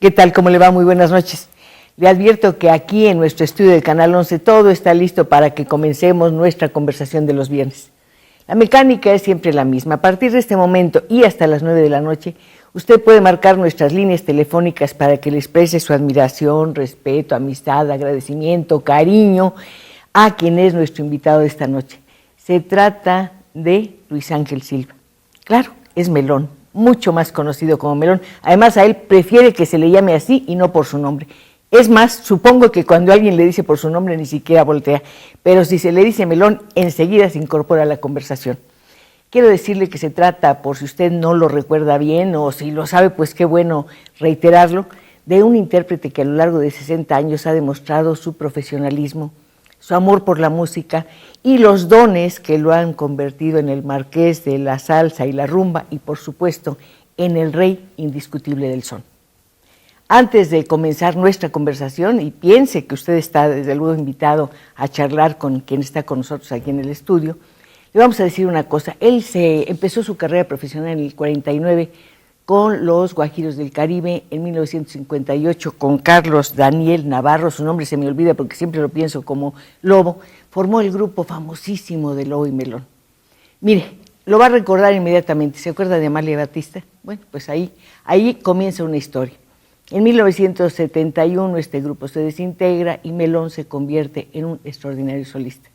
¿Qué tal? ¿Cómo le va? Muy buenas noches. Le advierto que aquí en nuestro estudio del Canal 11 todo está listo para que comencemos nuestra conversación de los viernes. La mecánica es siempre la misma. A partir de este momento y hasta las 9 de la noche, usted puede marcar nuestras líneas telefónicas para que le exprese su admiración, respeto, amistad, agradecimiento, cariño a quien es nuestro invitado de esta noche. Se trata de Luis Ángel Silva. Claro, es Melón, mucho más conocido como Melón. Además, a él prefiere que se le llame así y no por su nombre. Es más, supongo que cuando alguien le dice por su nombre ni siquiera voltea, pero si se le dice Melón, enseguida se incorpora a la conversación. Quiero decirle que se trata, por si usted no lo recuerda bien o si lo sabe, pues qué bueno reiterarlo, de un intérprete que a lo largo de 60 años ha demostrado su profesionalismo, su amor por la música y los dones que lo han convertido en el marqués de la salsa y la rumba y, por supuesto, en el rey indiscutible del son. Antes de comenzar nuestra conversación, y piense que usted está desde luego invitado a charlar con quien está con nosotros aquí en el estudio, le vamos a decir una cosa. Él empezó su carrera profesional en el 49 con los Guajiros del Caribe, en 1958 con Carlos Daniel Navarro, su nombre se me olvida porque siempre lo pienso como Lobo, formó el grupo famosísimo de Lobo y Melón. Mire, lo va a recordar inmediatamente. ¿Se acuerda de Amalia Batista? Bueno, pues ahí comienza una historia. En 1971 este grupo se desintegra y Melón se convierte en un extraordinario solista.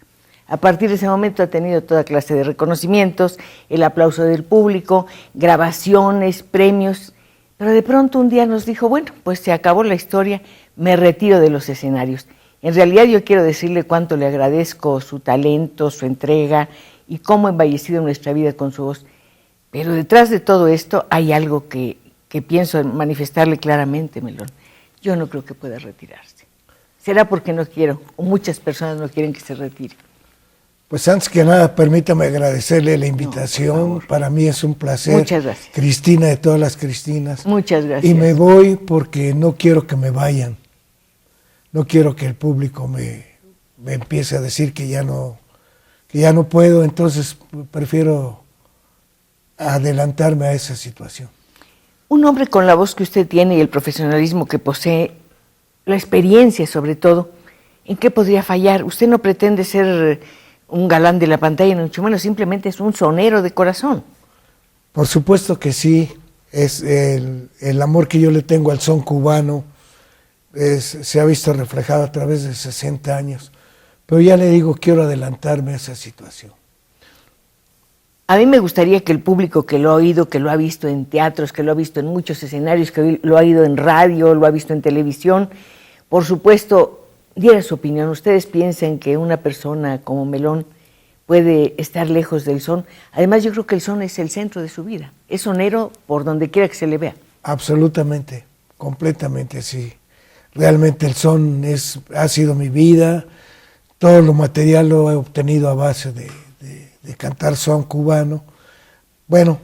A partir de ese momento ha tenido toda clase de reconocimientos, el aplauso del público, grabaciones, premios, pero de pronto un día nos dijo, bueno, pues se acabó la historia, me retiro de los escenarios. En realidad yo quiero decirle cuánto le agradezco su talento, su entrega y cómo ha embellecido nuestra vida con su voz. Pero detrás de todo esto hay algo que pienso manifestarle claramente, Melón. Yo no creo que pueda retirarse. Será porque no quiero, o muchas personas no quieren que se retire. Pues antes que nada, permítame agradecerle la invitación. No, para mí es un placer. Muchas gracias. Cristina de todas las Cristinas. Muchas gracias. Y me voy porque no quiero que me vayan. No quiero que el público me empiece a decir que ya no puedo, entonces prefiero adelantarme a esa situación. Un hombre con la voz que usted tiene y el profesionalismo que posee, la experiencia sobre todo, ¿en qué podría fallar? Usted no pretende ser un galán de la pantalla, ni mucho menos, simplemente es un sonero de corazón. Por supuesto que sí, es el amor que yo le tengo al son cubano, se ha visto reflejado a través de 60 años, pero ya le digo, quiero adelantarme a esa situación. A mí me gustaría que el público que lo ha oído, que lo ha visto en teatros, que lo ha visto en muchos escenarios, que lo ha oído en radio, lo ha visto en televisión, por supuesto, diera su opinión. ¿Ustedes piensan que una persona como Melón puede estar lejos del son? Además, yo creo que el son es el centro de su vida. Es sonero por donde quiera que se le vea. Absolutamente, completamente, sí. Realmente el son ha sido mi vida. Todo lo material lo he obtenido a base de cantar son cubano. Bueno,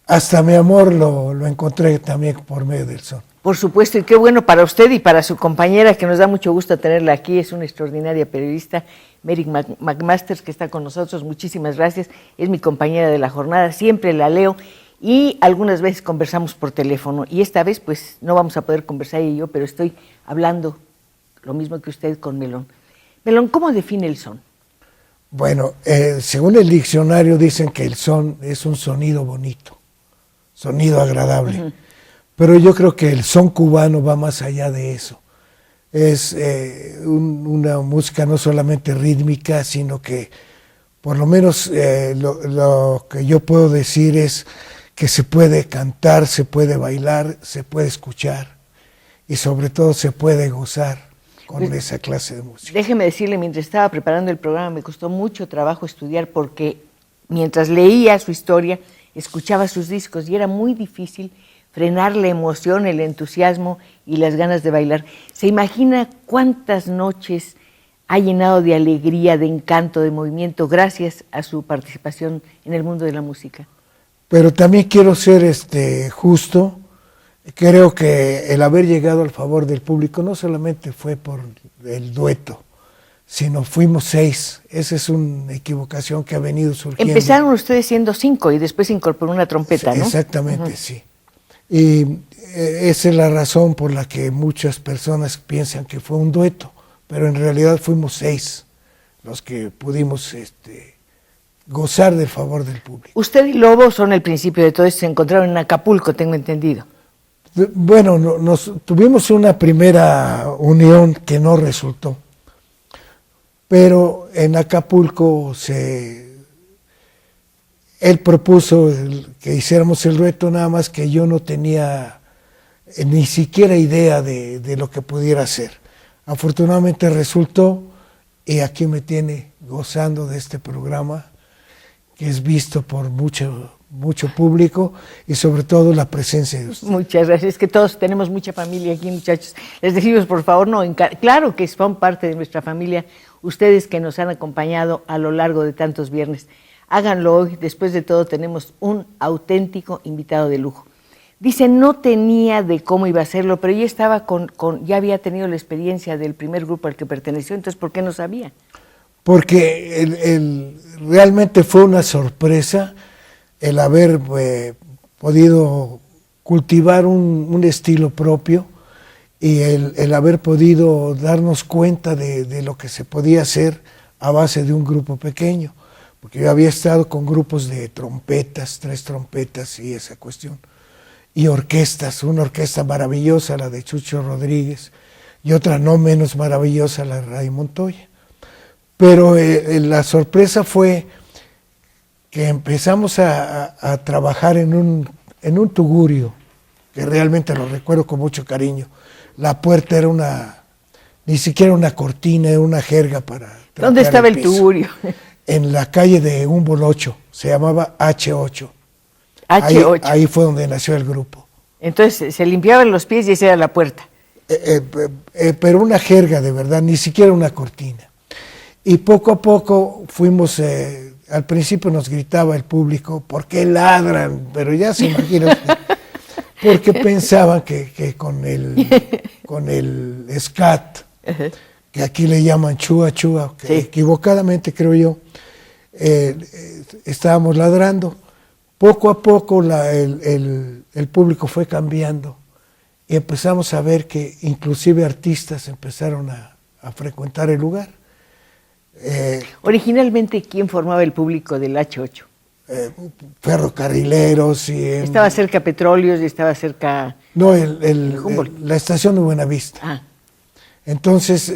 hasta mi amor lo encontré también por medio del son. Por supuesto, y qué bueno para usted y para su compañera, que nos da mucho gusto tenerla aquí. Es una extraordinaria periodista, Mary McMasters, que está con nosotros. Muchísimas gracias. Es mi compañera de la jornada, siempre la leo y algunas veces conversamos por teléfono. Y esta vez, pues, no vamos a poder conversar ella y yo, pero estoy hablando lo mismo que usted con Melón. Melón, ¿cómo define el son? Bueno, según el diccionario dicen que el son es un sonido bonito, sonido agradable. Uh-huh. Pero yo creo que el son cubano va más allá de eso. Es una música no solamente rítmica, sino que por lo menos lo que yo puedo decir es que se puede cantar, se puede bailar, se puede escuchar y sobre todo se puede gozar con esa clase de música. Déjeme decirle, mientras estaba preparando el programa me costó mucho trabajo estudiar porque mientras leía su historia, escuchaba sus discos y era muy difícil frenar la emoción, el entusiasmo y las ganas de bailar. ¿Se imagina cuántas noches ha llenado de alegría, de encanto, de movimiento gracias a su participación en el mundo de la música? Pero también quiero ser justo. Creo que el haber llegado al favor del público no solamente fue por el dueto, sino fuimos 6. Esa es una equivocación que ha venido surgiendo. Empezaron ustedes siendo 5 y después se incorporó una trompeta, ¿no? Exactamente, uh-huh. Sí. Y esa es la razón por la que muchas personas piensan que fue un dueto, pero en realidad fuimos 6 los que pudimos gozar del favor del público. Usted y Lobo son el principio de todo esto, se encontraron en Acapulco, tengo entendido. Bueno, tuvimos una primera unión que no resultó, pero en Acapulco él propuso que hiciéramos el dueto, nada más que yo no tenía ni siquiera idea de lo que pudiera hacer. Afortunadamente resultó, y aquí me tiene gozando de este programa, que es visto por mucho público y sobre todo la presencia de usted. Muchas gracias, es que todos tenemos mucha familia aquí, muchachos. Les decimos, por favor, claro que son parte de nuestra familia, ustedes que nos han acompañado a lo largo de tantos viernes. Háganlo hoy, después de todo tenemos un auténtico invitado de lujo. Dice, no tenía de cómo iba a hacerlo, pero ya estaba ya había tenido la experiencia del primer grupo al que perteneció, entonces ¿por qué no sabía? Porque realmente fue una sorpresa el haber podido cultivar un estilo propio y el haber podido darnos cuenta de lo que se podía hacer a base de un grupo pequeño. Porque yo había estado con grupos de trompetas, 3 trompetas y esa cuestión. Y orquestas, una orquesta maravillosa, la de Chucho Rodríguez, y otra no menos maravillosa, la de Ray Montoya. Pero la sorpresa fue que empezamos a trabajar en un tugurio, que realmente lo recuerdo con mucho cariño. La puerta era ni siquiera una cortina, era una jerga para... ¿Dónde estaba el tugurio? En la calle de Humboldt 8, se llamaba H8. H8. Ahí fue donde nació el grupo. Entonces se limpiaban los pies y esa era la puerta. Pero una jerga de verdad, ni siquiera una cortina. Y poco a poco fuimos, al principio nos gritaba el público, ¿por qué ladran? Pero ya se imagina usted, porque pensaban que con el scat, que aquí le llaman chua chua, que sí, equivocadamente creo yo, estábamos ladrando. Poco a poco el público fue cambiando y empezamos a ver que inclusive artistas empezaron a frecuentar el lugar. Originalmente, ¿quién formaba el público del H8? Ferrocarrileros. ¿Estaba cerca Petróleos y estaba cerca...? No, la estación de Buenavista. Ah. Entonces,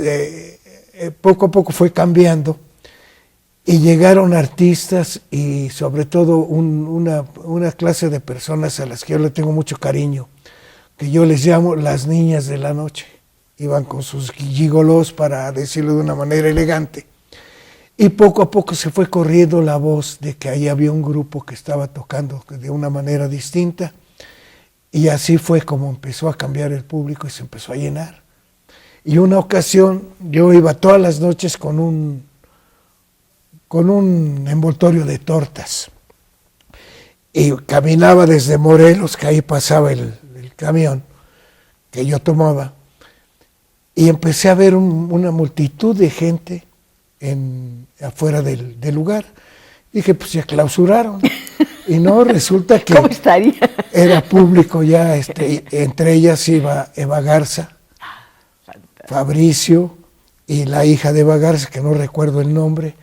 poco a poco fue cambiando y llegaron artistas y sobre todo una clase de personas a las que yo le tengo mucho cariño, que yo les llamo las niñas de la noche. Iban con sus gigolos, para decirlo de una manera elegante. Y poco a poco se fue corriendo la voz de que ahí había un grupo que estaba tocando de una manera distinta. Y así fue como empezó a cambiar el público y se empezó a llenar. Y una ocasión yo iba todas las noches con un envoltorio de tortas. Y caminaba desde Morelos, que ahí pasaba el camión que yo tomaba. Y empecé a ver una multitud de gente afuera del lugar. Dije, pues ya clausuraron. Y no, resulta que ¿cómo estaría? Era público ya, entre ellas iba Eva Garza, Fabricio y la hija de Eva Garza, que no recuerdo el nombre.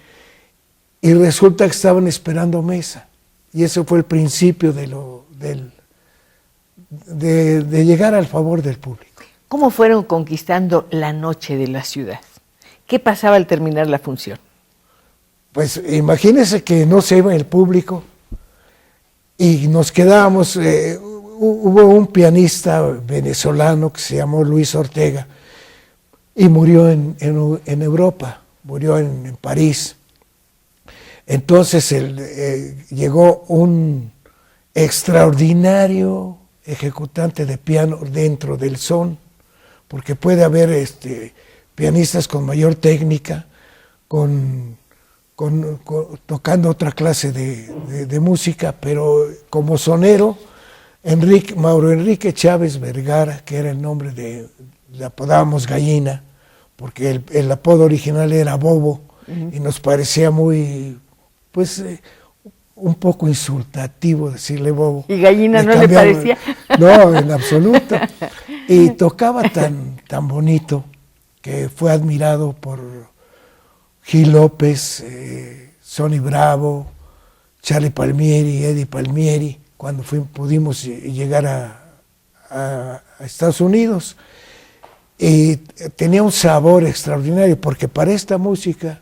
Y resulta que estaban esperando mesa. Y eso fue el principio de llegar al favor del público. ¿Cómo fueron conquistando la noche de la ciudad? ¿Qué pasaba al terminar la función? Pues imagínense que no se iba el público y nos quedábamos. Hubo un pianista venezolano que se llamó Luis Ortega y murió en Europa, murió en París. Entonces llegó un extraordinario ejecutante de piano dentro del son, porque puede haber pianistas con mayor técnica, tocando otra clase de música, pero como sonero, Mauro Enrique Chávez Vergara, que era el nombre le apodábamos Gallina, porque el apodo original era Bobo, y nos parecía muy, pues, un poco insultativo decirle bobo. ¿Y Gallina no le parecía? No, en absoluto. Y tocaba tan bonito que fue admirado por Gil López, Sonny Bravo, Charlie Palmieri, Eddie Palmieri, cuando pudimos llegar a Estados Unidos. Y tenía un sabor extraordinario, porque para esta música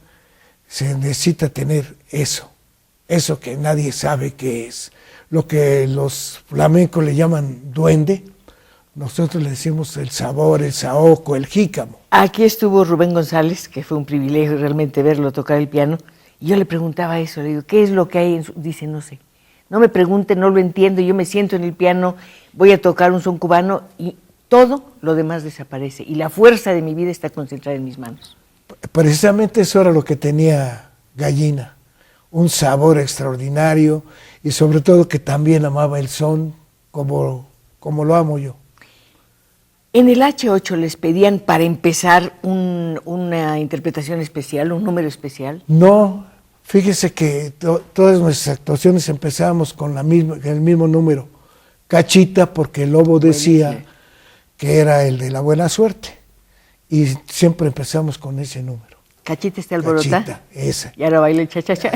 se necesita tener eso que nadie sabe qué es. Lo que los flamencos le llaman duende, nosotros le decimos el sabor, el saoco, el jícamo. Aquí estuvo Rubén González, que fue un privilegio realmente verlo tocar el piano, y yo le preguntaba eso, le digo, ¿qué es lo que hay en su...? Dice, no sé, no me pregunte, no lo entiendo, yo me siento en el piano, voy a tocar un son cubano y todo lo demás desaparece, y la fuerza de mi vida está concentrada en mis manos. Precisamente eso era lo que tenía Gallina, un sabor extraordinario, y sobre todo que también amaba el son como lo amo yo. En el H8 les pedían para empezar una interpretación especial, un número especial. No, fíjese que todas nuestras actuaciones empezábamos con el mismo número, Cachita, porque el Lobo decía que era el de la buena suerte, y siempre empezamos con ese número. Cachita está alborota. Cachita, esa. Y ahora baile cha-cha-cha.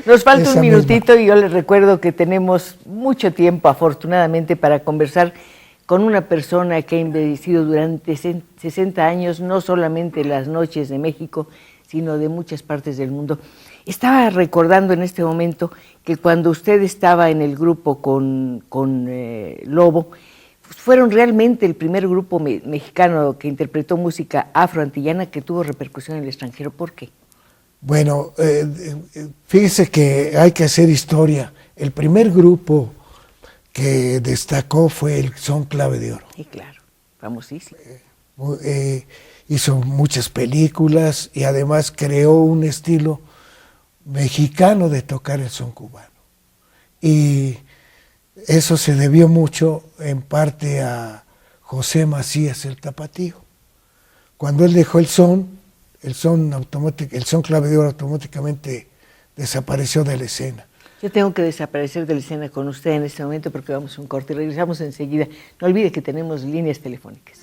Nos falta un minutito misma. Y yo les recuerdo que tenemos mucho tiempo, afortunadamente, para conversar con una persona que ha embellecido durante 60 años, no solamente las noches de México, sino de muchas partes del mundo. Estaba recordando en este momento que cuando usted estaba en el grupo con Lobo, fueron realmente el primer grupo mexicano que interpretó música afroantillana que tuvo repercusión en el extranjero. ¿Por qué? Bueno, fíjese que hay que hacer historia. El primer grupo que destacó fue el Son Clave de Oro. Sí, claro, famosísimo. Hizo muchas películas y además creó un estilo mexicano de tocar el son cubano. Y eso se debió mucho, en parte, a José Macías el Tapatío. Cuando él dejó el son Clave de Oro automáticamente desapareció de la escena. Yo tengo que desaparecer de la escena con usted en este momento porque vamos a un corte y regresamos enseguida. No olvide que tenemos líneas telefónicas.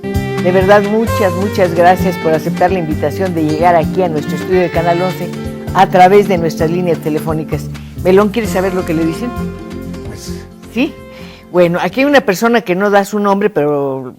De verdad, muchas gracias por aceptar la invitación de llegar aquí a nuestro estudio de Canal 11 a través de nuestras líneas telefónicas. Melón, ¿quiere saber lo que le dicen? Pues... ¿Sí? Bueno, aquí hay una persona que no da su nombre, pero,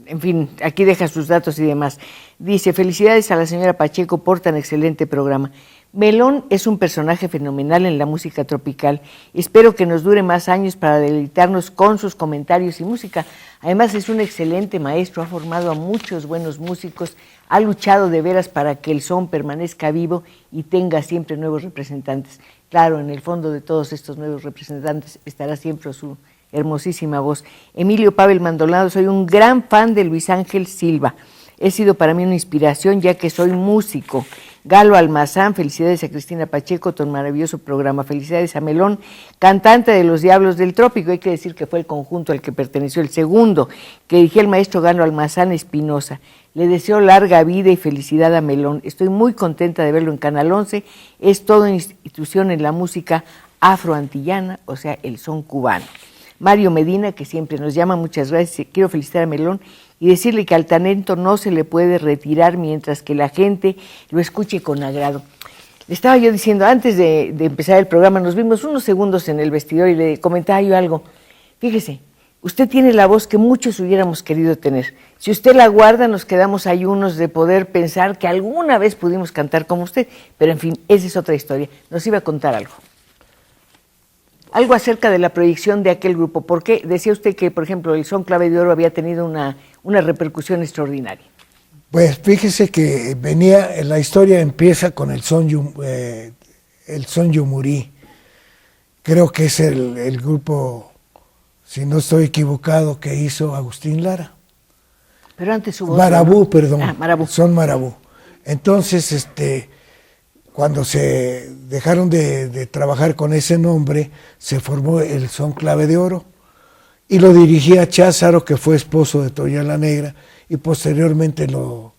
en fin, aquí deja sus datos y demás. Dice, felicidades a la señora Pacheco por tan excelente programa. Melón es un personaje fenomenal en la música tropical. Espero que nos dure más años para deleitarnos con sus comentarios y música. Además es un excelente maestro, ha formado a muchos buenos músicos, ha luchado de veras para que el son permanezca vivo y tenga siempre nuevos representantes. Claro, en el fondo de todos estos nuevos representantes estará siempre su hermosísima voz. Emilio Pavel Maldonado, soy un gran fan de Luis Ángel Silva. He sido para mí una inspiración ya que soy músico. Galo Almazán, felicidades a Cristina Pacheco, tan maravilloso programa. Felicidades a Melón, cantante de Los Diablos del Trópico. Hay que decir que fue el conjunto al que perteneció el segundo, que dirigió el maestro Galo Almazán Espinosa. Le deseo larga vida y felicidad a Melón. Estoy muy contenta de verlo en Canal 11. Es toda una institución en la música afroantillana, o sea, el son cubano. Mario Medina, que siempre nos llama, muchas gracias. Quiero felicitar a Melón y decirle que al talento no se le puede retirar mientras que la gente lo escuche con agrado. Le estaba yo diciendo, antes de empezar el programa, nos vimos unos segundos en el vestidor y le comentaba yo algo. Fíjese, usted tiene la voz que muchos hubiéramos querido tener. Si usted la guarda, nos quedamos ayunos de poder pensar que alguna vez pudimos cantar como usted. Pero en fin, esa es otra historia. Nos iba a contar algo. Algo acerca de la proyección de aquel grupo. ¿Por qué? Decía usted que, por ejemplo, el Son Clave de Oro había tenido una repercusión extraordinaria. Pues fíjese que la historia empieza con el son Yumurí. Creo que es el grupo, si no estoy equivocado, que hizo Agustín Lara. Pero antes hubo Marabú, ¿no? Perdón. Marabú. Son Marabú. Entonces, cuando se dejaron de trabajar con ese nombre, se formó el Son Clave de Oro y lo dirigía Cházaro, que fue esposo de Toña la Negra, y posteriormente lo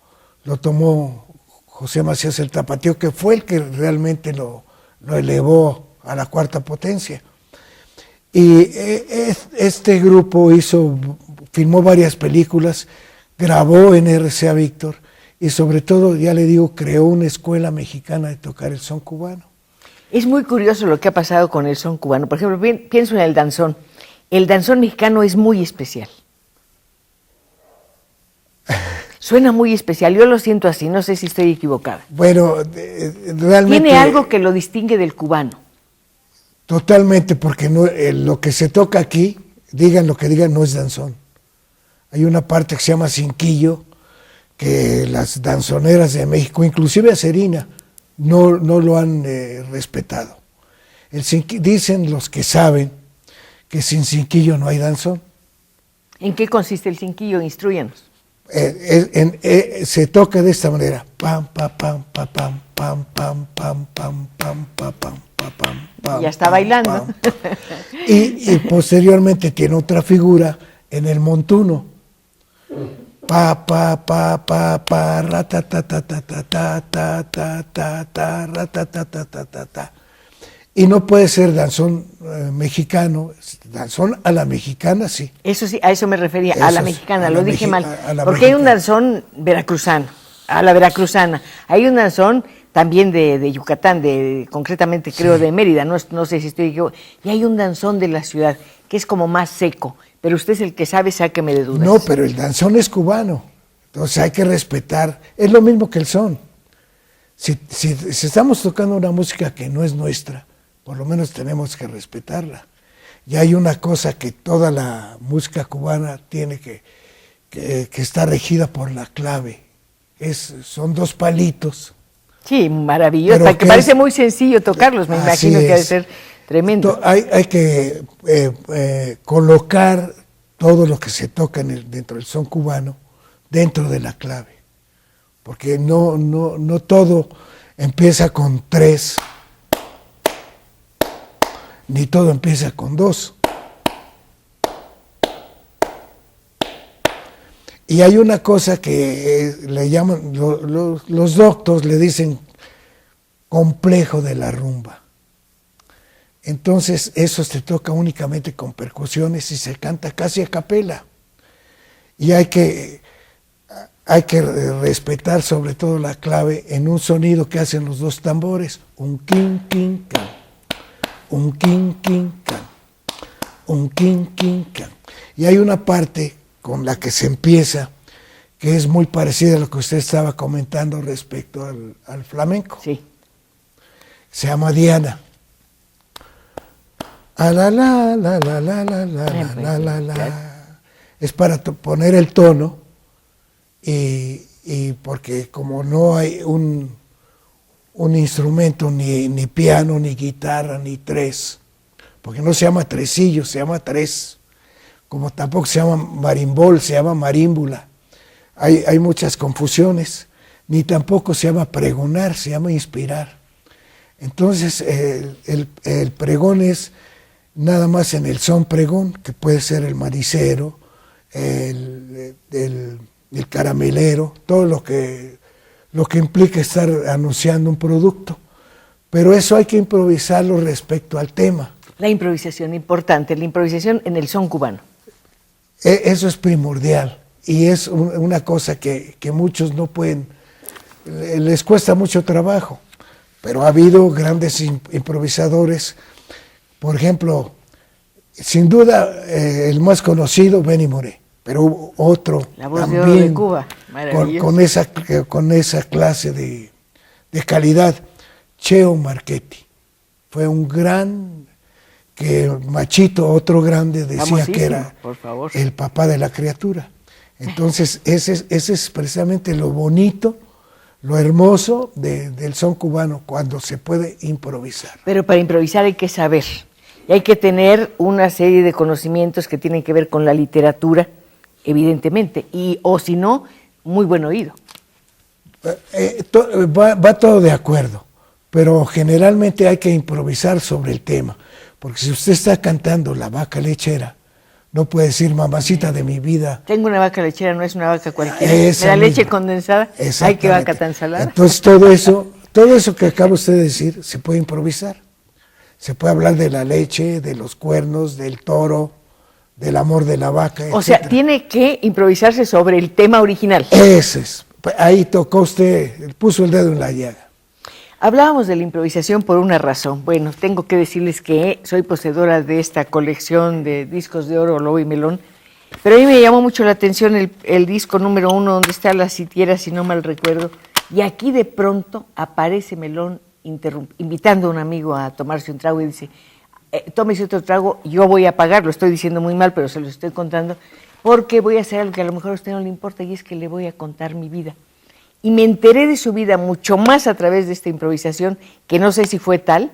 tomó José Macías el Tapatío, que fue el que realmente lo elevó a la cuarta potencia. Y este grupo filmó varias películas, grabó en RCA Víctor y sobre todo, ya le digo, creó una escuela mexicana de tocar el son cubano. Es muy curioso lo que ha pasado con el son cubano. Por ejemplo, pienso en el danzón. El danzón mexicano es muy especial. Suena muy especial, yo lo siento así, no sé si estoy equivocada. Bueno, realmente... Tiene algo que lo distingue del cubano. Totalmente, porque no, lo que se toca aquí, digan lo que digan, no es danzón. Hay una parte que se llama cinquillo, que las danzoneras de México, inclusive a Serina, no lo han respetado. Dicen los que saben que sin cinquillo no hay danzón. ¿En qué consiste el cinquillo? Instrúyanos. Se toca de esta manera: pam, pam, pam, pam, pam, pam, pam, pam, pam, pam, pam, pam, pam. Ya está bailando. Pam, pam. Y posteriormente tiene otra figura en el montuno: pa, pa, pa, pa, pa, ra, ta, ta, ta, ta, ta, ta, ta, ta, ta, ta, ra, ta, ta, ta, ta, ta, ta. Y no puede ser danzón mexicano, danzón a la mexicana, sí. Eso sí, a eso me refería, a la mexicana, lo dije mal. Porque mexicana. hay un danzón veracruzano, a la veracruzana. Hay un danzón también de Yucatán, concretamente creo de Mérida, no sé si estoy equivocado. Y hay un danzón de la ciudad, que es como más seco. Pero usted es el que sabe, sáqueme de dudas. No, pero el danzón es cubano, entonces hay que respetar. Es lo mismo que el son. Si estamos tocando una música que no es nuestra, por lo menos tenemos que respetarla. Y hay una cosa que toda la música cubana tiene que está regida por la clave. Son 2 palitos. Sí, maravilloso, que parece muy sencillo tocarlos, me imagino que ha de ser tremendo. Hay que colocar todo lo que se toca dentro del son cubano dentro de la clave, porque no todo empieza con 3, ni todo empieza con 2. Y hay una cosa que le llaman, los doctos le dicen complejo de la rumba. Entonces eso se toca únicamente con percusiones y se canta casi a capela. Y hay que respetar sobre todo la clave en un sonido que hacen los 2 tambores, un kin, kin, can, un kin, kin, can, un kin, kin, can. Y hay una parte con la que se empieza que es muy parecida a lo que usted estaba comentando respecto al flamenco. Sí. Se llama Diana. A la la la la la la la la la. Es para poner el tono y porque como no hay un instrumento, ni piano, ni guitarra, ni 3, porque no se llama tresillo, se llama 3, como tampoco se llama marimbol, se llama marímbula. Hay muchas confusiones, ni tampoco se llama pregonar, se llama inspirar. Entonces el pregón es nada más en el son pregón, que puede ser el manicero, el caramelero, todo lo que implica estar anunciando un producto. Pero eso hay que improvisarlo respecto al tema. La improvisación, importante, la improvisación en el son cubano. Eso es primordial y es una cosa que muchos no pueden, les cuesta mucho trabajo, pero ha habido grandes improvisadores. Por ejemplo, sin duda el más conocido, Benny Moré, pero hubo otro La voz también de oro de Cuba, maravilloso. con esa clase de calidad, Cheo Marchetti. Fue un gran, que Machito, otro grande, decía que era el papá de la criatura. Entonces, ese es precisamente lo bonito, lo hermoso del son cubano, cuando se puede improvisar. Pero para improvisar hay que saber, y hay que tener una serie de conocimientos que tienen que ver con la literatura, evidentemente, o si no, muy buen oído. Va todo de acuerdo, pero generalmente hay que improvisar sobre el tema, porque si usted está cantando La Vaca Lechera, no puede decir mamacita de mi vida. Tengo una vaca lechera, no es una vaca cualquiera. ¿Me da leche condensada? Ay, qué vaca tan salada. Entonces todo eso que acaba usted de decir se puede improvisar. Se puede hablar de la leche, de los cuernos, del toro, del amor de la vaca, O sea, tiene que improvisarse sobre el tema original. Ese es. Ahí tocó usted, puso el dedo en la llaga. Hablábamos de la improvisación por una razón. Bueno, tengo que decirles que soy poseedora de esta colección de discos de oro, Lobo y Melón, pero a mí me llamó mucho la atención el disco número 1, donde está La Sitiera, si no mal recuerdo, y aquí de pronto aparece Melón invitando a un amigo a tomarse un trago y dice, tómese otro trago, yo voy a pagar, lo estoy diciendo muy mal, pero se lo estoy contando, porque voy a hacer algo que a lo mejor a usted no le importa, y es que le voy a contar mi vida. Y me enteré de su vida mucho más a través de esta improvisación, que no sé si fue tal,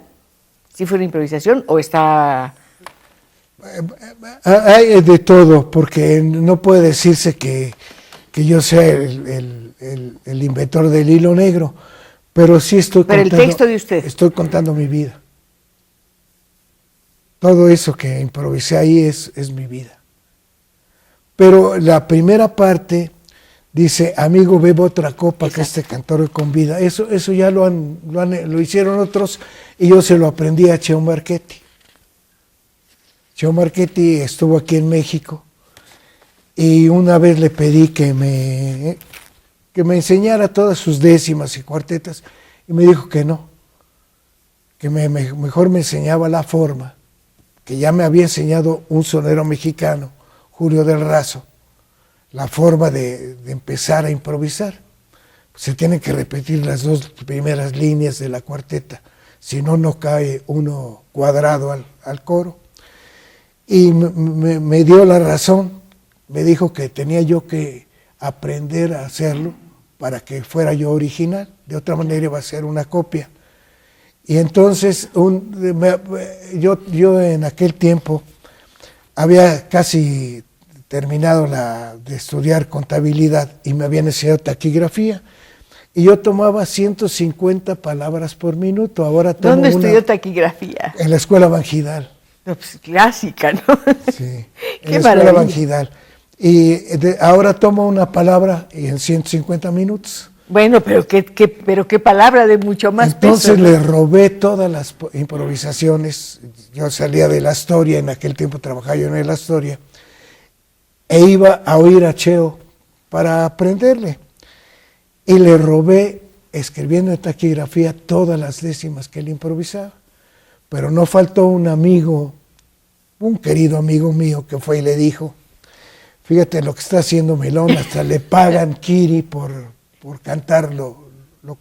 si fue una improvisación o está... Hay de todo, porque no puede decirse que yo sea el inventor del hilo negro, pero sí estoy contando... Pero el texto de usted. Estoy contando mi vida. Todo eso que improvisé ahí es mi vida. Pero la primera parte... Dice, amigo, bebo otra copa. Exacto. Que este cantor convida. Eso ya lo hicieron otros y yo se lo aprendí a Cheo Marchetti. Cheo Marchetti estuvo aquí en México y una vez le pedí que me enseñara todas sus décimas y cuartetas y me dijo que no, que mejor me enseñaba la forma, que ya me había enseñado un sonero mexicano, Julio del Razo. La forma de empezar a improvisar. Se tienen que repetir las dos primeras líneas de la cuarteta, si no, no cae uno cuadrado al coro. Y me dio la razón, me dijo que tenía yo que aprender a hacerlo para que fuera yo original, de otra manera iba a ser una copia. Y entonces yo en aquel tiempo había casi terminado de estudiar contabilidad y me habían enseñado taquigrafía y yo tomaba 150 palabras por minuto. Ahora tomo ¿Dónde estudió taquigrafía? En la Escuela Bangidal. No, pues, clásica, ¿no? Sí, en la Escuela Bangidal. Y ahora tomo una palabra y en 150 minutos. Bueno, pero qué palabra de mucho más Entonces peso. le robé todas las improvisaciones. Yo salía de la Astoria, en aquel tiempo trabajaba yo en la Astoria, e iba a oír a Cheo para aprenderle. Y le robé, escribiendo en taquigrafía, todas las décimas que él improvisaba. Pero no faltó un amigo, un querido amigo mío, que fue y le dijo, fíjate lo que está haciendo Melón, hasta le pagan Kiri por cantar lo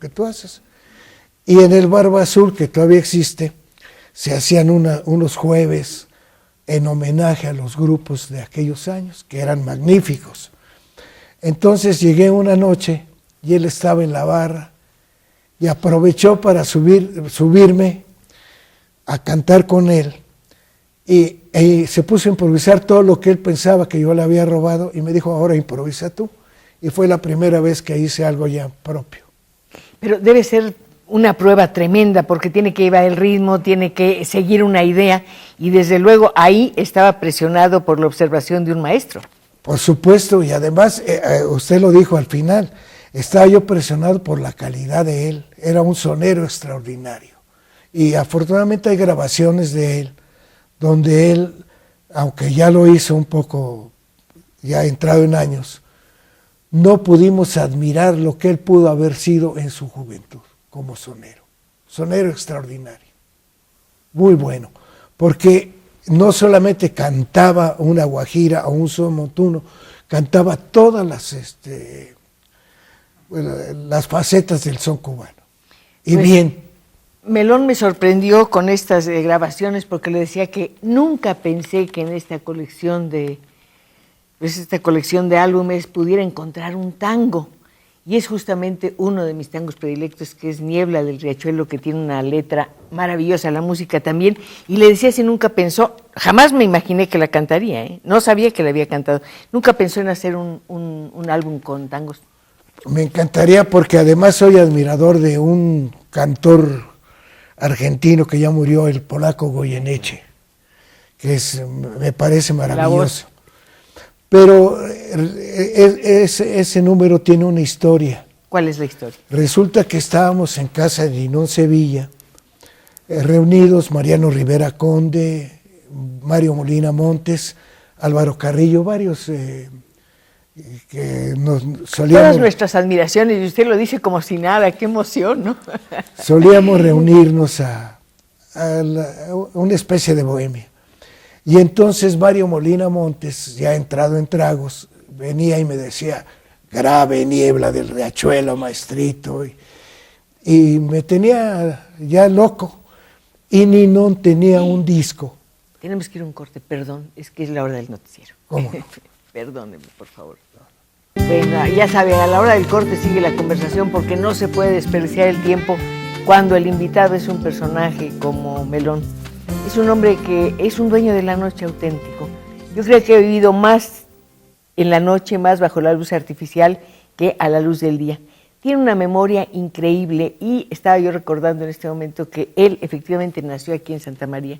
que tú haces. Y en el Barba Azul, que todavía existe, se hacían unos jueves en homenaje a los grupos de aquellos años, que eran magníficos. Entonces llegué una noche y él estaba en la barra y aprovechó para subirme a cantar con él y se puso a improvisar todo lo que él pensaba que yo le había robado y me dijo, ahora improvisa tú. Y fue la primera vez que hice algo ya propio. Pero debe ser una prueba tremenda porque tiene que llevar el ritmo, tiene que seguir una idea y desde luego ahí estaba presionado por la observación de un maestro. Por supuesto, y además usted lo dijo al final, estaba yo presionado por la calidad de él, era un sonero extraordinario. Y afortunadamente hay grabaciones de él donde él, aunque ya lo hizo un poco, ya entrado en años, no pudimos admirar lo que él pudo haber sido en su juventud como sonero. Sonero extraordinario, muy bueno, porque no solamente cantaba una guajira o un son montuno, cantaba todas las facetas del son cubano. Y pues, bien. Melón me sorprendió con estas grabaciones porque le decía que nunca pensé que en esta colección de álbumes pudiera encontrar un tango. Y es justamente uno de mis tangos predilectos, que es Niebla del Riachuelo, que tiene una letra maravillosa, la música también. Y le decía si nunca pensó, jamás me imaginé que la cantaría, no sabía que la había cantado. Nunca pensó en hacer un álbum con tangos. Me encantaría porque además soy admirador de un cantor argentino que ya murió, el polaco Goyeneche, que me parece maravilloso. Pero ese número tiene una historia. ¿Cuál es la historia? Resulta que estábamos en casa de Ninón Sevilla reunidos Mariano Rivera Conde, Mario Molina Montes, Álvaro Carrillo, varios que nos solíamos... Todas nuestras admiraciones, y usted lo dice como si nada, qué emoción, ¿no? Solíamos reunirnos a una especie de bohemia. Y entonces Mario Molina Montes, ya entrado en tragos, venía y me decía, grave niebla del riachuelo, maestrito, y me tenía ya loco. Y Ninón tenía un disco. Tenemos que ir a un corte, perdón, es que es la hora del noticiero. ¿Cómo no? Perdóneme, por favor. Bueno, ya saben, a la hora del corte sigue la conversación porque no se puede desperdiciar el tiempo cuando el invitado es un personaje como Melón. Es un hombre que es un dueño de la noche auténtico. Yo creo que he vivido más en la noche, más bajo la luz artificial que a la luz del día. Tiene una memoria increíble y estaba yo recordando en este momento que él efectivamente nació aquí en Santa María.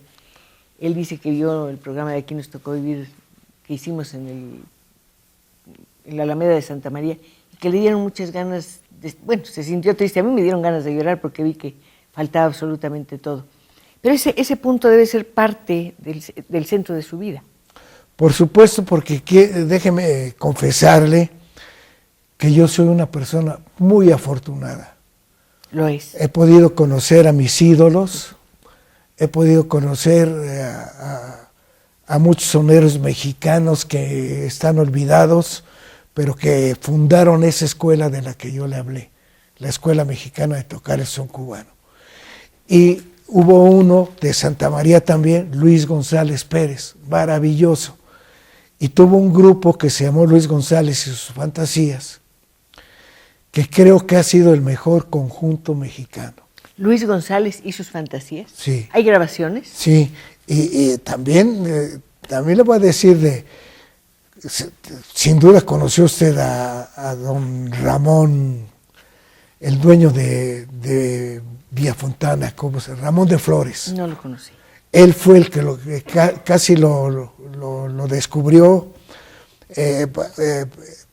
Él dice que vio el programa de Aquí nos tocó vivir que hicimos en la Alameda de Santa María y que le dieron muchas ganas, bueno, se sintió triste. A mí me dieron ganas de llorar porque vi que faltaba absolutamente todo. Pero ese punto debe ser parte del centro de su vida. Por supuesto, porque déjeme confesarle que yo soy una persona muy afortunada. Lo es. He podido conocer a mis ídolos, he podido conocer a muchos soneros mexicanos que están olvidados, pero que fundaron esa escuela de la que yo le hablé, la Escuela Mexicana de Tocar el Son Cubano. Y hubo uno de Santa María también, Luis González Pérez, maravilloso. Y tuvo un grupo que se llamó Luis González y sus Fantasías, que creo que ha sido el mejor conjunto mexicano. Luis González y sus Fantasías. Sí. ¿Hay grabaciones? Sí, y también le voy a decir sin duda conoció usted a don Ramón, el dueño de Villa Fontana, Ramón de Flores. No lo conocí. Él fue el que casi lo descubrió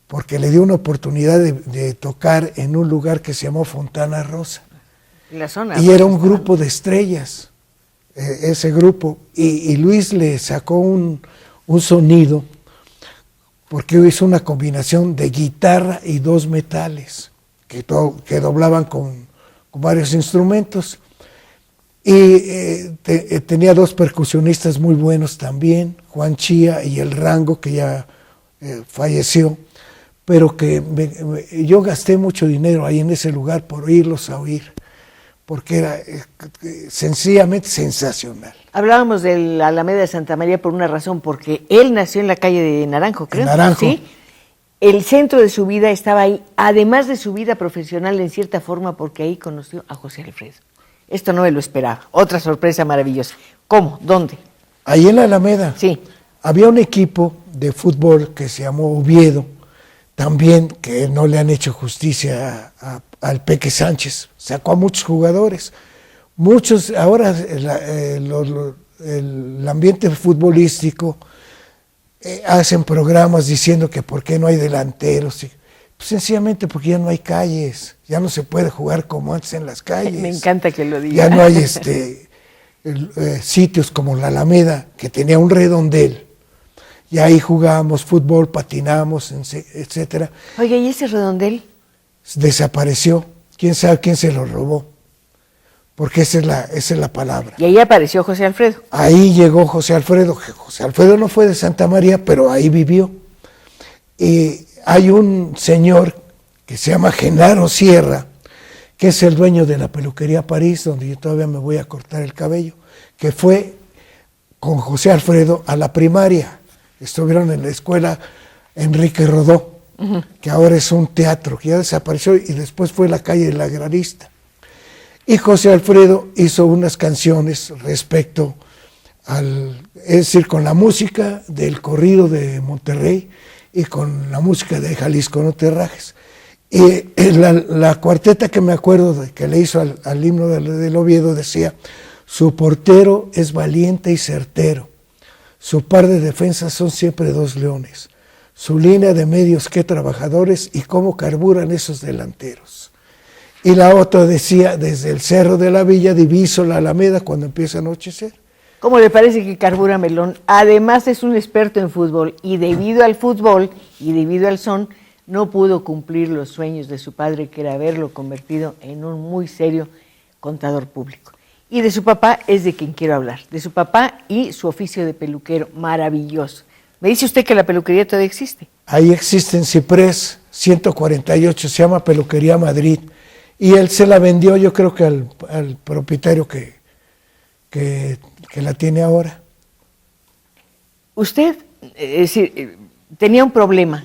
porque le dio una oportunidad de tocar en un lugar que se llamó Fontana Rosa. La zona. Y era un grupo de estrellas, ese grupo. Y Luis le sacó un sonido porque hizo una combinación de guitarra y dos metales que doblaban con varios instrumentos. Y tenía dos percusionistas muy buenos también, Juan Chía y el Rango, que ya falleció, pero que yo gasté mucho dinero ahí en ese lugar por irlos a oír, porque era sencillamente sensacional. Hablábamos de la Alameda de Santa María por una razón, porque él nació en la calle de Naranjo, creo. Naranjo. ¿Sí? El centro de su vida estaba ahí, además de su vida profesional en cierta forma, porque ahí conoció a José Alfredo. Esto no me lo esperaba. Otra sorpresa maravillosa. ¿Cómo? ¿Dónde? Ahí en la Alameda. Sí. Había un equipo de fútbol que se llamó Oviedo, también que no le han hecho justicia al Peque Sánchez. Sacó a muchos jugadores. Muchos, ahora el ambiente futbolístico hacen programas diciendo que por qué no hay delanteros. Pues sencillamente porque ya no hay calles, ya no se puede jugar como antes en las calles. Me encanta que lo diga. Ya no hay sitios como la Alameda, que tenía un redondel, y ahí jugábamos fútbol, patinamos, etcétera. Oiga, ¿y ese redondel? Desapareció, quién sabe quién se lo robó, porque esa es la palabra. Y ahí apareció José Alfredo. Ahí llegó José Alfredo. José Alfredo no fue de Santa María, pero ahí vivió. Y hay un señor que se llama Genaro Sierra, que es el dueño de la peluquería París, donde yo todavía me voy a cortar el cabello, que fue con José Alfredo a la primaria. Estuvieron en la escuela Enrique Rodó, que ahora es un teatro, que ya desapareció, y después fue la calle de la Agrarista. Y José Alfredo hizo unas canciones respecto es decir, con la música del corrido de Monterrey y con la música de Jalisco, no te rajes. Y la cuarteta que me acuerdo de que le hizo al himno del Oviedo decía: su portero es valiente y certero, su par de defensas son siempre dos leones, su línea de medios qué trabajadores y cómo carburan esos delanteros. Y la otra decía, desde el Cerro de la Villa diviso la Alameda cuando empieza a anochecer. ¿Cómo le parece que Carbura Melón, además es un experto en fútbol, y debido al fútbol y debido al son, no pudo cumplir los sueños de su padre, que era haberlo convertido en un muy serio contador público? Y de su papá es de quien quiero hablar, de su papá y su oficio de peluquero, maravilloso. Me dice usted que la peluquería todavía existe. Ahí existe en Ciprés 148, se llama Peluquería Madrid. Y él se la vendió, yo creo que al propietario que la tiene ahora. Usted tenía un problema,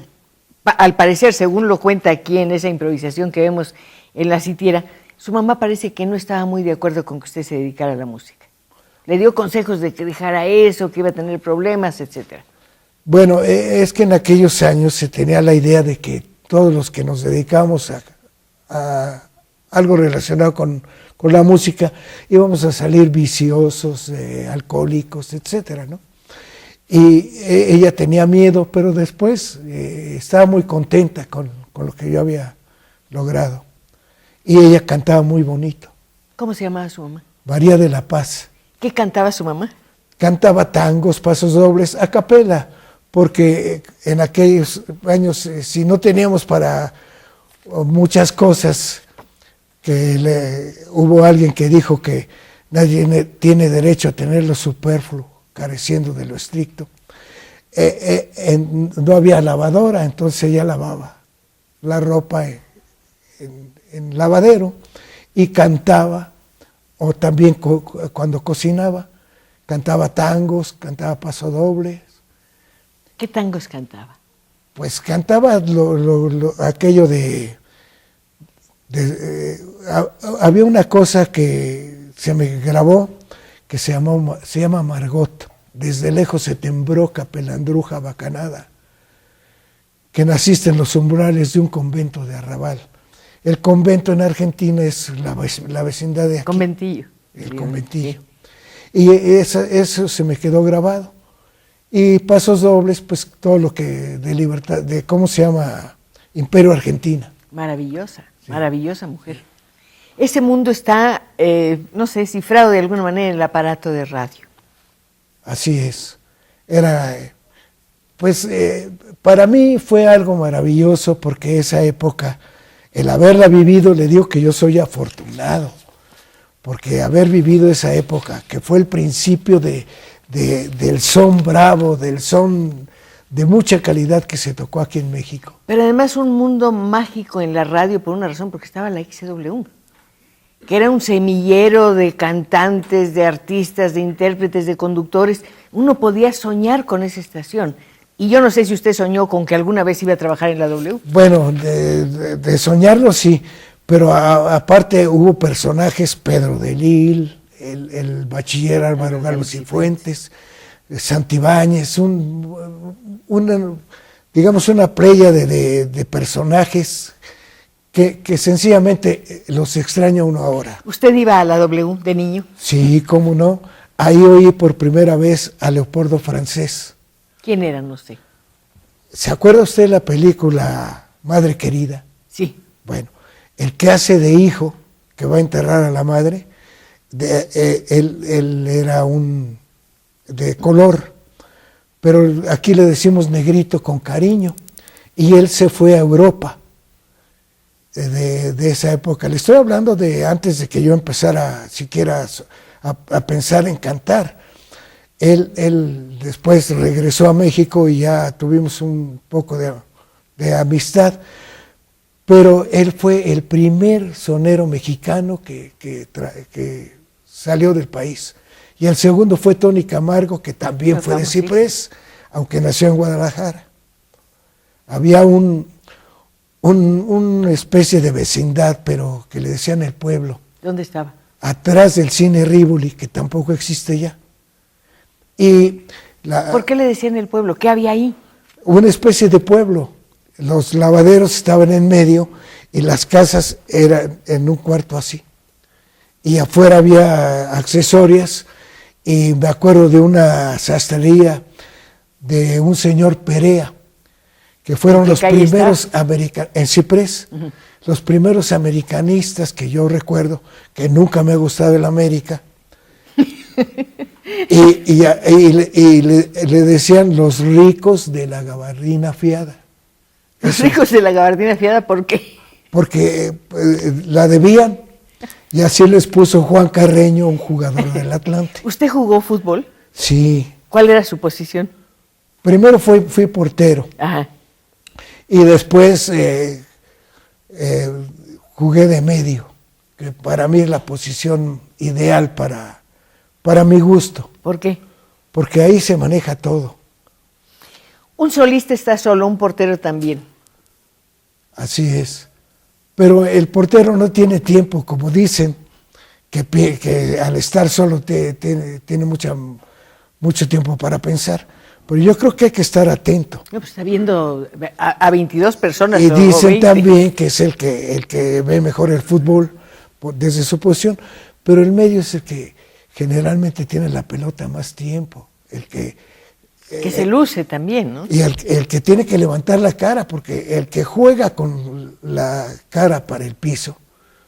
al parecer, según lo cuenta aquí en esa improvisación que vemos en la sitiera, su mamá parece que no estaba muy de acuerdo con que usted se dedicara a la música. Le dio consejos de que dejara eso, que iba a tener problemas, etcétera. Bueno, es que en aquellos años se tenía la idea de que todos los que nos dedicamos a algo relacionado con la música íbamos a salir viciosos, alcohólicos, etcétera, ¿no? Y ella tenía miedo, pero después estaba muy contenta con lo que yo había logrado. Y ella cantaba muy bonito. ¿Cómo se llamaba su mamá? María de la Paz. ¿Qué cantaba su mamá? Cantaba tangos, pasos dobles, a capela, porque en aquellos años, si no teníamos para muchas cosas, hubo alguien que dijo que nadie tiene derecho a tener lo superfluo, careciendo de lo estricto. No había lavadora, entonces ella lavaba la ropa en lavadero y cantaba, o también cuando cocinaba, cantaba tangos, cantaba pasodobles. ¿Qué tangos cantaba? Pues cantaba aquello había una cosa que se me grabó que se llama Margot. Desde lejos se tembró capelandruja bacanada, que naciste en los umbrales de un convento de arrabal. El convento en Argentina es la vecindad de aquí. Conventillo. El conventillo. Y eso se me quedó grabado. Y pasos dobles, pues todo lo que de libertad, de ¿cómo se llama? Imperio Argentina. Maravillosa, sí. Maravillosa mujer. Ese mundo está, no sé, cifrado de alguna manera en el aparato de radio. Así es. Era, para mí fue algo maravilloso porque esa época, el haberla vivido, le digo que yo soy afortunado, porque haber vivido esa época, que fue el principio del son bravo, del son de mucha calidad que se tocó aquí en México. Pero además un mundo mágico en la radio por una razón, porque estaba la XCW, que era un semillero de cantantes, de artistas, de intérpretes, de conductores. Uno podía soñar con esa estación. Y yo no sé si usted soñó con que alguna vez iba a trabajar en la W. Bueno, de soñarlo sí, pero aparte hubo personajes, Pedro de Lille, el bachiller Álvaro Galo Cifuentes, Santibáñez, digamos una playa de personajes que sencillamente los extraña uno ahora. ¿Usted iba a la W de niño? Sí, cómo no. Ahí oí por primera vez a Leopoldo Francés. ¿Quién era? No sé. ¿Se acuerda usted de la película Madre Querida? Sí. Bueno, el que hace de hijo, que va a enterrar a la madre, él era de color, pero aquí le decimos negrito con cariño, y él se fue a Europa de esa época. Le estoy hablando de antes de que yo empezara siquiera a pensar en cantar. Él después regresó a México y ya tuvimos un poco de amistad, pero él fue el primer sonero mexicano que salió del país. Y el segundo fue Tony Camargo, que también fue de Ciprés, aunque nació en Guadalajara. Había una especie de vecindad, pero que le decían el pueblo. ¿Dónde estaba? Atrás del cine Rivoli, que tampoco existe ya. ¿Por qué le decían el pueblo? ¿Qué había ahí? Una especie de pueblo. Los lavaderos estaban en medio y las casas eran en un cuarto así. Y afuera había accesorias, y me acuerdo de una sastrería de un señor Perea, que fueron los primeros americanos, en Ciprés, los primeros americanistas que yo recuerdo, que nunca me ha gustado el América, y le decían los ricos de la gabardina fiada. Los ricos de la gabardina fiada, ¿por qué? Porque la debían, y así les puso Juan Carreño, un jugador del Atlante. ¿Usted jugó fútbol? Sí. ¿Cuál era su posición? Primero fui portero. Ajá. Y después jugué de medio, que para mí es la posición ideal para mi gusto. ¿Por qué? Porque ahí se maneja todo. Un solista está solo, un portero también. Así es. Pero el portero no tiene tiempo, como dicen, que al estar solo tiene mucho tiempo para pensar. Pero yo creo que hay que estar atento. No, pues está viendo a 22 personas. Y o dicen 20. también que es el que ve mejor el fútbol desde su posición, pero el medio es el que generalmente tiene la pelota más tiempo, que se luce también, ¿no? Y el que tiene que levantar la cara, porque el que juega con la cara para el piso,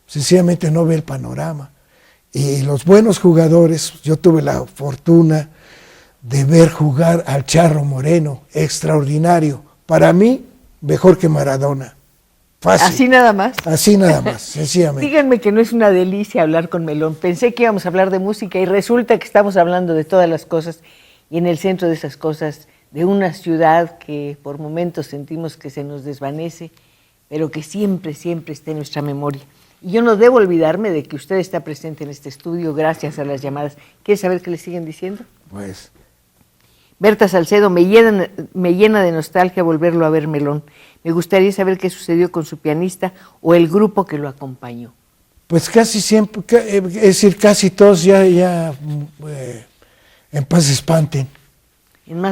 sencillamente no ve el panorama. Y los buenos jugadores, yo tuve la fortuna de ver jugar al Charro Moreno, extraordinario. Para mí, mejor que Maradona. Fácil. Así nada más. Así nada más, sencillamente. Díganme que no es una delicia hablar con Melón. Pensé que íbamos a hablar de música y resulta que estamos hablando de todas las cosas y en el centro de esas cosas, de una ciudad que por momentos sentimos que se nos desvanece, pero que siempre, siempre está en nuestra memoria. Y yo no debo olvidarme de que usted está presente en este estudio gracias a las llamadas. ¿Quiere saber qué le siguen diciendo? Pues, Berta Salcedo, me llena de nostalgia volverlo a ver, Melón. Me gustaría saber qué sucedió con su pianista o el grupo que lo acompañó. pues casi siempre, es decir, casi todos ya en paz espanten. En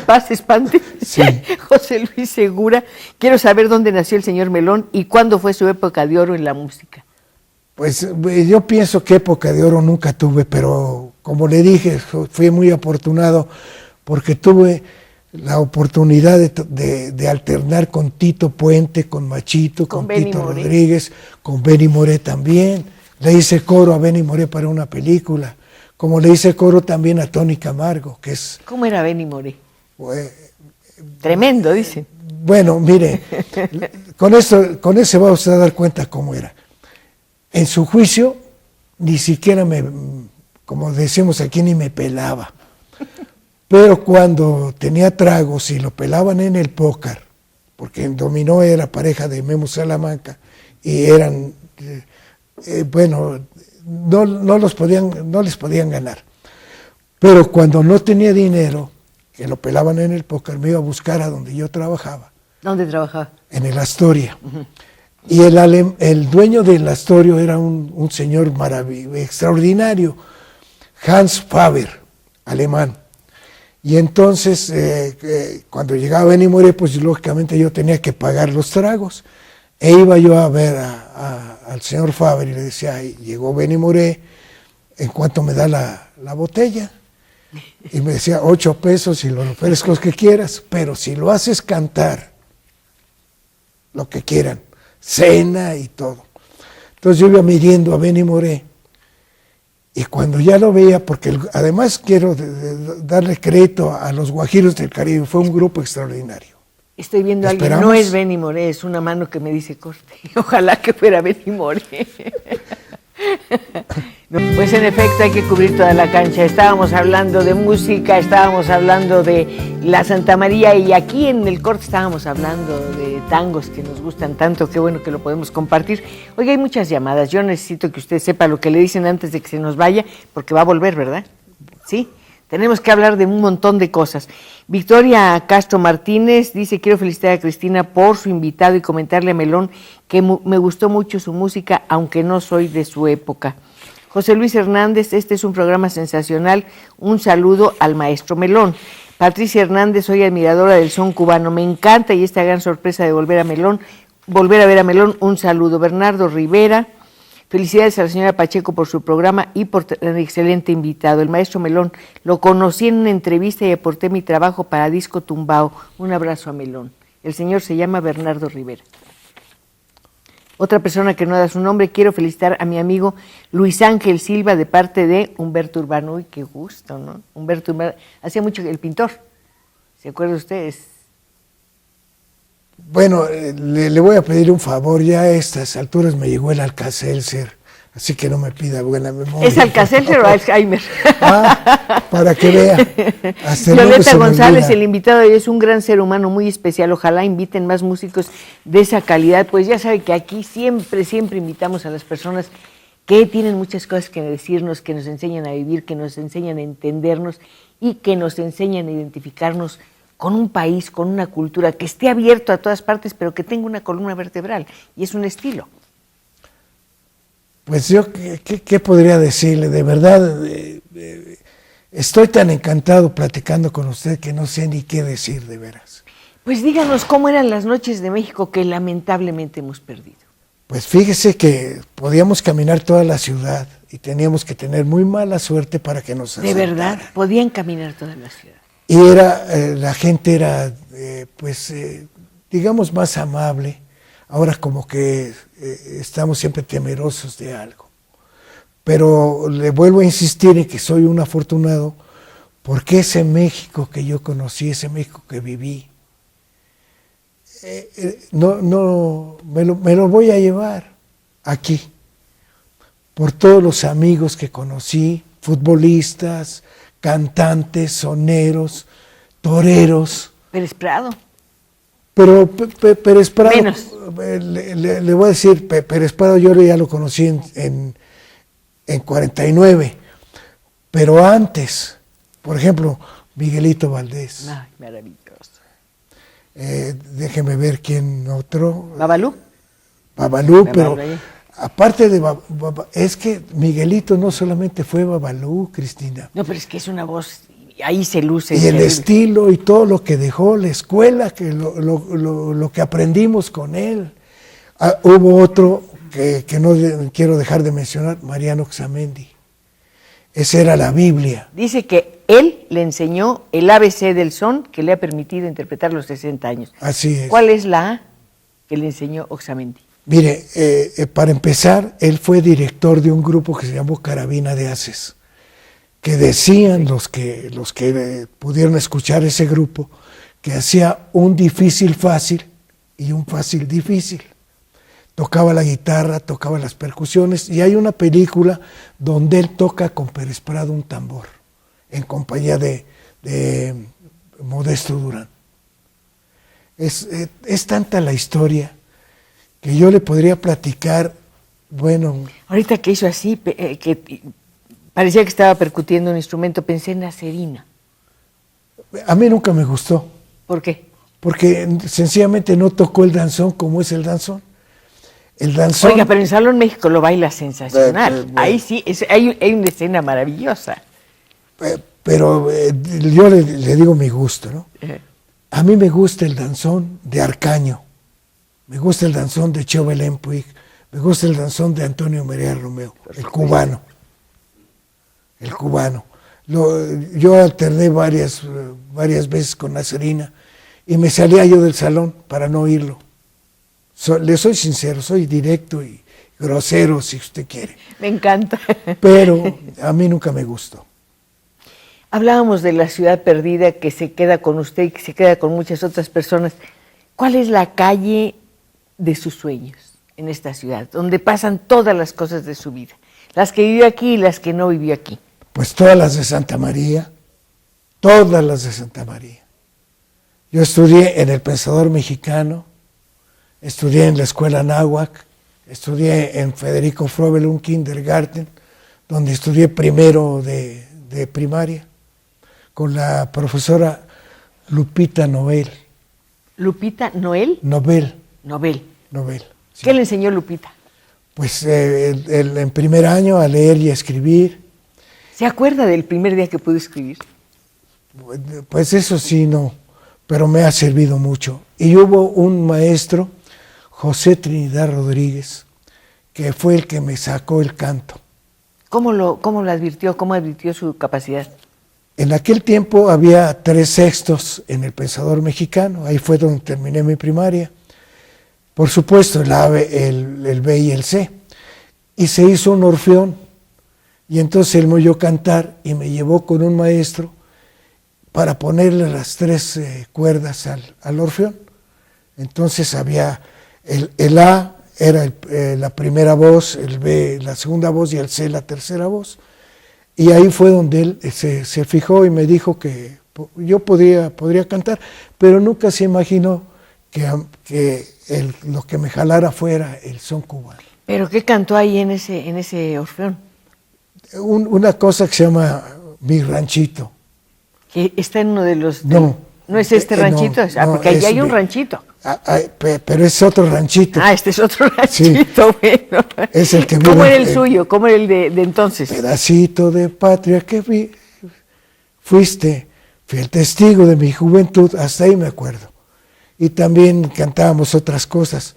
paz espante. Sí. José Luis Segura, quiero saber dónde nació el señor Melón y cuándo fue su época de oro en la música. Pues yo pienso que época de oro nunca tuve, pero como le dije, fui muy afortunado porque tuve la oportunidad de alternar con Tito Puente, con Machito, con Tito Rodríguez, con Benny Moré también. Le hice coro a Benny Moré para una película, como le hice coro también a Tony Camargo, que es... ¿Cómo era Benny Moré? Tremendo, dice. Bueno, mire, con eso va usted a dar cuenta cómo era. En su juicio, ni siquiera como decimos aquí, ni me pelaba. Pero cuando tenía tragos y lo pelaban en el póker, porque en dominó era pareja de Memo Salamanca, y eran, bueno, no les podían ganar. Pero cuando no tenía dinero, que lo pelaban en el póker, me iba a buscar a donde yo trabajaba. ¿Dónde trabajaba? En el Astoria. Y el dueño del Astorio era un señor extraordinario, Hans Faber, alemán. Y entonces, cuando llegaba Benny Moré, pues lógicamente yo tenía que pagar los tragos. E iba yo a ver al señor Faber y le decía, llegó Benny Moré, ¿en cuánto me da la botella? Y me decía, 8 pesos y los refrescos que quieras, pero si lo haces cantar, lo que quieran, cena y todo. Entonces yo iba midiendo a Benny Moré, y cuando ya lo veía, porque además quiero darle crédito a los Guajiros del Caribe, fue un grupo extraordinario. Estoy viendo a alguien, no es Benny Moré, es una mano que me dice corte. Ojalá que fuera Benny Moré. No, pues en efecto hay que cubrir toda la cancha. Estábamos hablando de música, estábamos hablando de la Santa María y aquí en el corte estábamos hablando de tangos que nos gustan tanto. Qué bueno que lo podemos compartir. Oiga, hay muchas llamadas. Yo necesito que usted sepa lo que le dicen antes de que se nos vaya, porque va a volver, ¿verdad? Sí. Tenemos que hablar de un montón de cosas. Victoria Castro Martínez dice, quiero felicitar a Cristina por su invitado y comentarle a Melón que me gustó mucho su música, aunque no soy de su época. José Luis Hernández, este es un programa sensacional, un saludo al maestro Melón. Patricia Hernández, soy admiradora del son cubano, me encanta y esta gran sorpresa de volver a ver a Melón, un saludo. Bernardo Rivera, felicidades a la señora Pacheco por su programa y por el excelente invitado. El maestro Melón, lo conocí en una entrevista y aporté mi trabajo para Disco Tumbao. Un abrazo a Melón. El señor se llama Bernardo Rivera. Otra persona que no da su nombre, quiero felicitar a mi amigo Luis Ángel Silva de parte de Humberto Urbano. Uy, qué gusto, ¿no? Humberto Urbano, hacía mucho el pintor, ¿se acuerda usted? Bueno, le voy a pedir un favor, ya a estas alturas me llegó el Alka-Seltzer, así que no me pida buena memoria. ¿Es Alka-Seltzer o Alzheimer? Para que vea. Violeta González, el invitado de hoy es un gran ser humano muy especial, ojalá inviten más músicos de esa calidad, pues ya sabe que aquí siempre invitamos a las personas que tienen muchas cosas que decirnos, que nos enseñan a vivir, que nos enseñan a entendernos y que nos enseñan a identificarnos con un país, con una cultura que esté abierto a todas partes, pero que tenga una columna vertebral, y es un estilo. Pues yo, ¿qué podría decirle? De verdad, estoy tan encantado platicando con usted que no sé ni qué decir, de veras. Pues díganos cómo eran las noches de México que lamentablemente hemos perdido. Pues fíjese que podíamos caminar toda la ciudad y teníamos que tener muy mala suerte para que nos asaltaran. ¿De verdad? Podían caminar toda la ciudad. Y la gente era, digamos, más amable. Ahora como que estamos siempre temerosos de algo. Pero le vuelvo a insistir en que soy un afortunado porque ese México que yo conocí, ese México que viví, me lo voy a llevar aquí. Por todos los amigos que conocí, futbolistas, cantantes, soneros, toreros. Pérez Prado. Pero Pérez Prado, menos. Le voy a decir, Pérez Prado yo ya lo conocí en 49, pero antes, por ejemplo, Miguelito Valdés. Ay, maravilloso. Déjeme ver quién otro. ¿Babalú? Babalú, pero aparte de es que Miguelito no solamente fue Babalú, Cristina. No, pero es que es una voz, ahí se luce. Y el estilo y todo lo que dejó la escuela, que lo que aprendimos con él. Hubo otro que no quiero dejar de mencionar, Mariano Xamendi. Esa era la Biblia. Dice que él le enseñó el ABC del son que le ha permitido interpretar los 60 años. Así es. ¿Cuál es la A que le enseñó Oxamendi? Mire, para empezar, él fue director de un grupo que se llamó Carabina de Haces, que decían los que pudieron escuchar ese grupo, que hacía un difícil fácil y un fácil difícil. Tocaba la guitarra, tocaba las percusiones, y hay una película donde él toca con Pérez Prado un tambor, en compañía de Modesto Durán. Es tanta la historia que yo le podría platicar, bueno... Ahorita que hizo así, que parecía que estaba percutiendo un instrumento, pensé en la cerina. A mí nunca me gustó. ¿Por qué? Porque sencillamente no tocó el danzón como es el danzón. El danzón... Oiga, pero en Salón México lo baila sensacional. Ahí sí, hay una escena maravillosa. Pero yo le digo mi gusto, ¿no? A mí me gusta el danzón de Arcaño, me gusta el danzón de Chauvelin Puig, me gusta el danzón de Antonio María Romeo, el cubano. El cubano. Yo alterné varias veces con la cerina y me salía yo del salón para no oírlo. Le soy sincero, soy directo y grosero si usted quiere. Me encanta. Pero a mí nunca me gustó. Hablábamos de la ciudad perdida que se queda con usted y que se queda con muchas otras personas. ¿Cuál es la calle de sus sueños en esta ciudad, donde pasan todas las cosas de su vida? Las que vivió aquí y las que no vivió aquí. Pues todas las de Santa María, todas las de Santa María. Yo estudié en el Pensador Mexicano, estudié en la Escuela Náhuac, estudié en Federico Frobel, un kindergarten, donde estudié primero de primaria, con la profesora Lupita Noel. ¿Lupita Noel? Novel. Sí. ¿Qué le enseñó Lupita? Pues en primer año a leer y a escribir. ¿Se acuerda del primer día que pudo escribir? Pues eso sí, no, pero me ha servido mucho. Y hubo un maestro, José Trinidad Rodríguez, que fue el que me sacó el canto. ¿Cómo lo advirtió? ¿Cómo advirtió su capacidad? En aquel tiempo había 3 sextos en el Pensador Mexicano, ahí fue donde terminé mi primaria, por supuesto, el A, el B y el C. Y se hizo un orfeón. Y entonces él me oyó cantar y me llevó con un maestro para ponerle las 3 cuerdas al orfeón. Entonces había el A era la primera voz, el B la segunda voz y el C la tercera voz. Y ahí fue donde él se fijó y me dijo que yo podría cantar, pero nunca se imaginó que lo que me jalara fuera el son cubano. ¿Pero qué cantó ahí en ese orfeón? Una cosa que se llama Mi Ranchito. Que está en uno de los... No. ¿No es este ranchito? No, porque allí hay un ranchito. Pero es otro ranchito. Este es otro ranchito, sí. Bueno. Es el que ¿Cómo era el suyo? ¿Cómo era el de entonces? Pedacito de patria que fuiste, fiel testigo de mi juventud, hasta ahí me acuerdo. Y también cantábamos otras cosas.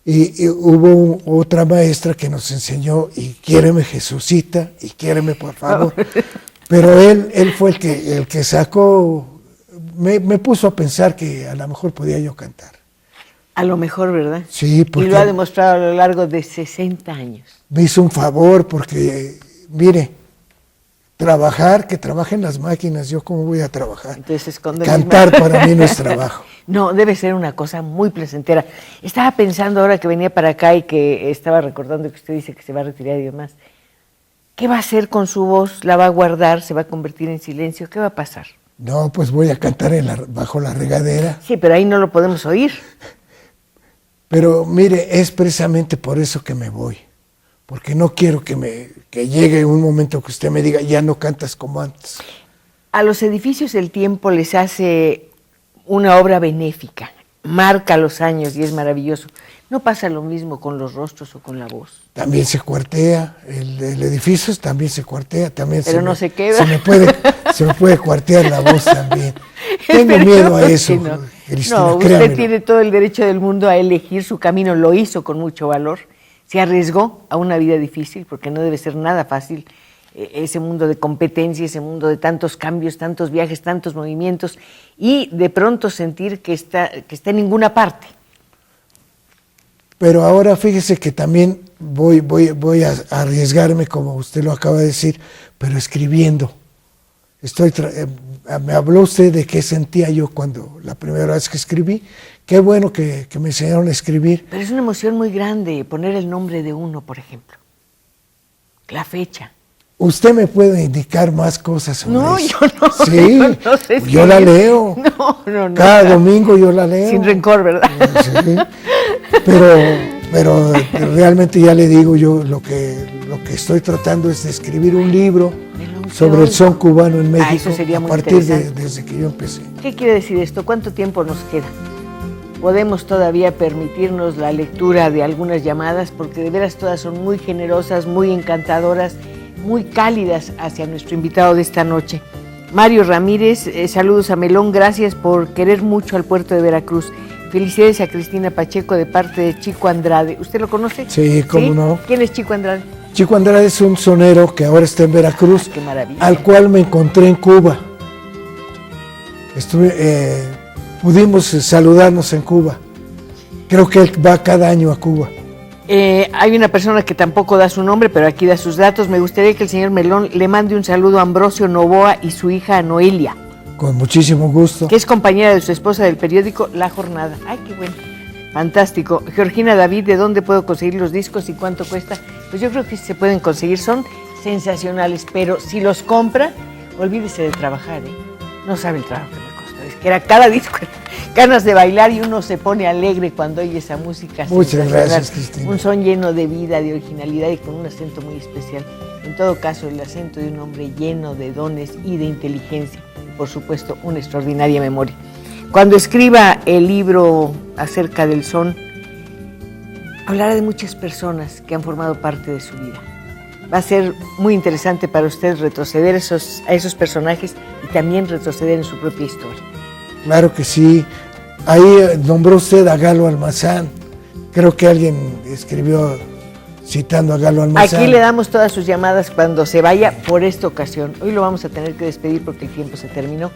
Y hubo otra maestra que nos enseñó, y quiéreme Jesucita, y quiéreme por favor. Pero él fue el que sacó, me puso a pensar que a lo mejor podía yo cantar. A lo mejor, ¿verdad? Sí, porque... Y lo ha demostrado a lo largo de 60 años. Me hizo un favor porque, mire, que trabajen las máquinas, ¿yo cómo voy a trabajar? Entonces, cantar para mí no es trabajo. No, debe ser una cosa muy placentera. Estaba pensando ahora que venía para acá y que estaba recordando que usted dice que se va a retirar y demás. ¿Qué va a hacer con su voz? ¿La va a guardar? ¿Se va a convertir en silencio? ¿Qué va a pasar? No, pues voy a cantar bajo la regadera. Sí, pero ahí no lo podemos oír. Pero mire, es precisamente por eso que me voy. Porque no quiero que llegue un momento que usted me diga, ya no cantas como antes. A los edificios el tiempo les hace una obra benéfica, marca los años y es maravilloso. ¿No pasa lo mismo con los rostros o con la voz? También se cuartea, el edificio también se cuartea. También pero no se queda. Se me puede cuartear la voz también. Tengo miedo a eso, no. Cristina, no, usted créamelo. tiene todo el derecho del mundo a elegir su camino, lo hizo con mucho valor, se arriesgó a una vida difícil, porque no debe ser nada fácil ese mundo de competencia, ese mundo de tantos cambios, tantos viajes, tantos movimientos, y de pronto sentir que está en ninguna parte. Pero ahora fíjese que también voy a arriesgarme, como usted lo acaba de decir, pero escribiendo. Me habló usted de qué sentía yo cuando la primera vez que escribí. Qué bueno que me enseñaron a escribir. Pero es una emoción muy grande poner el nombre de uno, por ejemplo. La fecha. Usted me puede indicar más cosas sobre no, eso. Yo no. Sí, no sé yo la leo. No. Cada domingo yo la leo. Sin rencor, ¿verdad? Sí. Pero realmente ya le digo yo, lo que estoy tratando es de escribir un libro sobre el son cubano en México, eso sería muy desde que yo empecé. ¿Qué quiere decir esto? ¿Cuánto tiempo nos queda? ¿Podemos todavía permitirnos la lectura de algunas llamadas? Porque de veras todas son muy generosas, muy encantadoras, muy cálidas hacia nuestro invitado de esta noche. Mario Ramírez, saludos a Melón, gracias por querer mucho al puerto de Veracruz. Felicidades a Cristina Pacheco de parte de Chico Andrade. ¿Usted lo conoce? Sí, cómo no. ¿Quién es Chico Andrade? Chico Andrade es un sonero que ahora está en Veracruz, qué maravilla. Al cual me encontré en Cuba. Pudimos saludarnos en Cuba. Creo que él va cada año a Cuba. Hay una persona que tampoco da su nombre, pero aquí da sus datos. Me gustaría que el señor Melón le mande un saludo a Ambrosio Novoa y su hija Noelia. Con muchísimo gusto. Que es compañera de su esposa del periódico La Jornada. ¡Ay, qué bueno! Fantástico. Georgina David, ¿de dónde puedo conseguir los discos y cuánto cuesta? Pues yo creo que se pueden conseguir, son sensacionales, pero si los compra, olvídese de trabajar, ¿eh? No sabe el trabajo que me costó. Es que era cada disco, ganas de bailar y uno se pone alegre cuando oye esa música. Muchas gracias, Cristina. Un son lleno de vida, de originalidad y con un acento muy especial. En todo caso, el acento de un hombre lleno de dones y de inteligencia. Por supuesto, una extraordinaria memoria. Cuando escriba el libro acerca del son, hablará de muchas personas que han formado parte de su vida. Va a ser muy interesante para usted retroceder a esos personajes y también retroceder en su propia historia. Claro que sí. Ahí nombró usted a Galo Almazán. Creo que alguien escribió citando a Galo Almazán. Aquí le damos todas sus llamadas cuando se vaya por esta ocasión. Hoy lo vamos a tener que despedir porque el tiempo se terminó,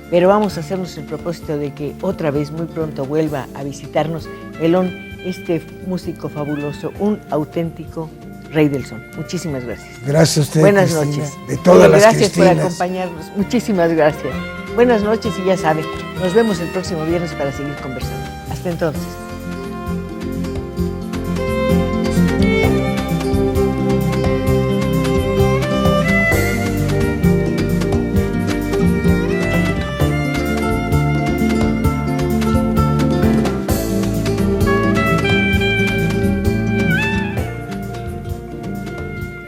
pero vamos a hacernos el propósito de que otra vez muy pronto vuelva a visitarnos. Melón, este músico fabuloso, un auténtico rey del son. Muchísimas gracias. Gracias a usted, Buenas Cristina, noches. de todas las Gracias Cristinas. por acompañarnos. Muchísimas gracias. Buenas noches y ya saben, nos vemos el próximo viernes para seguir conversando. Hasta entonces.